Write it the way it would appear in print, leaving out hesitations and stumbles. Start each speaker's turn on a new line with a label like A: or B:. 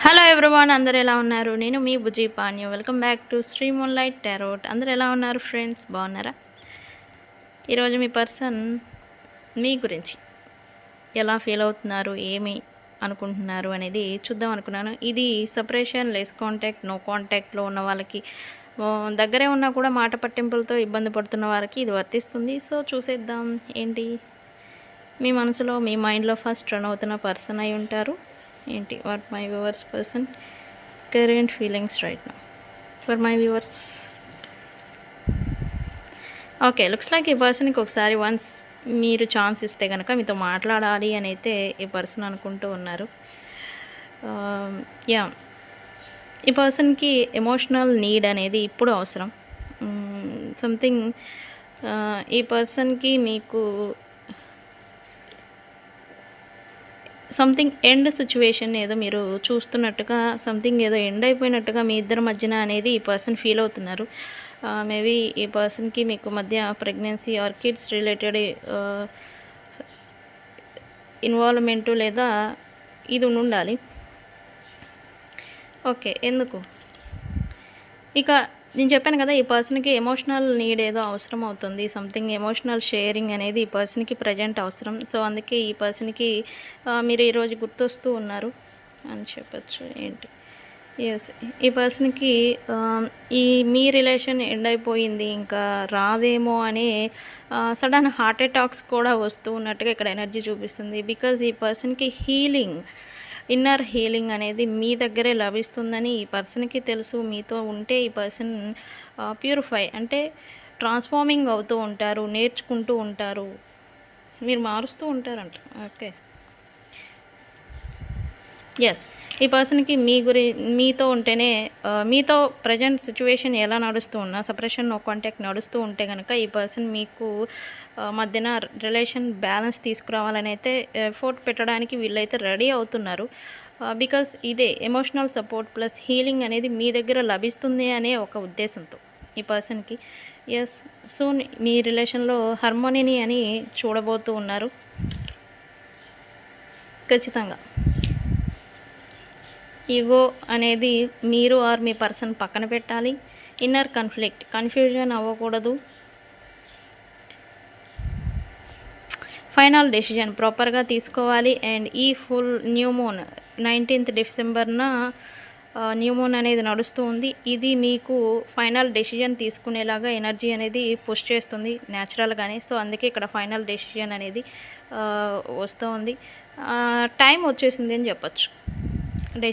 A: Hello everyone, అందరూ ఎలా ఉన్నారు? నేను మీ బుజీ పాన్యు. Welcome back to Sri moonlight tarot. అందరూ ఎలా ఉన్నారు ఫ్రెండ్స్? బాగున్నారా? ఈరోజు మీ పర్సన్ మీ గురించి ఎలా ఫీల్ అవుతున్నారు, ఏమి అనుకుంటున్నారు అనేది చూద్దాం అనుకున్నాను. ఇది సపరేషన్, లెస్ కాంటాక్ట్, నో కాంటాక్ట్లో ఉన్న వాళ్ళకి, దగ్గరే ఉన్నా కూడా మాట పట్టింపులతో ఇబ్బంది పడుతున్న వారికి ఇది వర్తిస్తుంది. సో చూసేద్దాం ఏంటి మీ మనసులో, మీ మైండ్లో ఫస్ట్ రన్ అవుతున్న పర్సన్ అయి ఉంటారు. ఏంటి what my viewers person current feelings right now for my viewers. Okay, looks like ఈ పర్సన్కి ఒకసారి వన్స్ మీరు ఛాన్స్ ఇస్తే కనుక మీతో మాట్లాడాలి అని అయితే ఈ పర్సన్ అనుకుంటూ ఉన్నారు. యా, ఈ పర్సన్కి ఎమోషనల్ నీడ్ అనేది ఇప్పుడు అవసరం. సంథింగ్ ఈ పర్సన్కి మీకు సంథింగ్ ఎండ్ సిచ్యువేషన్ ఏదో మీరు చూస్తున్నట్టుగా, సంథింగ్ ఏదో ఎండ్ అయిపోయినట్టుగా మీ ఇద్దరి మధ్యన అనేది ఈ పర్సన్ ఫీల్ అవుతున్నారు. మేబీ ఈ పర్సన్కి మీకు మధ్య pregnancy or kids related involvement లేదా ఇది ఉండాలి. ఓకే, ఎందుకు ఇక నేను చెప్పాను కదా, ఈ పర్సన్కి ఎమోషనల్ నీడ్ ఏదో అవసరం అవుతుంది. సంథింగ్ ఎమోషనల్ షేరింగ్ అనేది ఈ పర్సన్కి ప్రజెంట్ అవసరం. సో అందుకే ఈ పర్సన్కి మీరు ఈరోజు గుర్తొస్తూ ఉన్నారు అని చెప్పచ్చు. ఏంటి, ఎస్, ఈ పర్సన్కి ఈ మీ రిలేషన్ ఎండ్ అయిపోయింది, ఇంకా రాదేమో అనే సడన్ హార్ట్ అటాక్స్ కూడా వస్తూ ఉన్నట్టుగా ఇక్కడ ఎనర్జీ చూపిస్తుంది. బికాజ్ ఈ పర్సన్కి హీలింగ్, ఇన్నర్ హీలింగ్ అనేది మీ దగ్గరే లభిస్తుందని ఈ పర్సన్కి తెలుసు. మీతో ఉంటే ఈ పర్సన్ ప్యూరిఫై అంటే ట్రాన్స్ఫార్మింగ్ అవుతూ ఉంటారు, నేర్చుకుంటూ ఉంటారు, మీరు మారుస్తూ ఉంటారంట. ఓకే, ఎస్, ఈ పర్సన్కి మీతో ఉంటేనే, మీతో ప్రజెంట్ సిచ్యువేషన్ ఎలా నడుస్తూ ఉన్నా, సపరేషన్ నో కాంటాక్ట్ నడుస్తూ ఉంటే కనుక ఈ పర్సన్ మీకు మధ్యన రిలేషన్ బ్యాలెన్స్ తీసుకురావాలని అయితే ఎఫర్ట్ పెట్టడానికి వీళ్ళైతే రెడీ అవుతున్నారు. బికాస్ ఇదే ఎమోషనల్ సపోర్ట్ ప్లస్ హీలింగ్ అనేది మీ దగ్గర లభిస్తుంది అనే ఒక ఉద్దేశంతో ఈ పర్సన్కి. ఎస్, సో మీ రిలేషన్లో హార్మోనీని అని చూడబోతూ ఉన్నారు ఖచ్చితంగా. ఈగో అనేది మీరు ఆర్ మీ పర్సన్ పక్కన పెట్టాలి. ఇన్నర్ కన్ఫ్యూజన్ అవ్వకూడదు. ఫైనల్ డెసిజన్ ప్రాపర్గా తీసుకోవాలి. అండ్ ఈ ఫుల్ న్యూ మూన్ 19th డిసెంబర్న న్యూ మూన్ అనేది నడుస్తూ ఉంది. ఇది మీకు ఫైనల్ డెసిజన్ తీసుకునేలాగా ఎనర్జీ అనేది పుష్ చేస్తుంది న్యాచురల్గానే. సో అందుకే ఇక్కడ ఫైనల్ డెసిజన్ అనేది వస్తూ ఉంది. టైం వచ్చేసింది అని చెప్పచ్చు.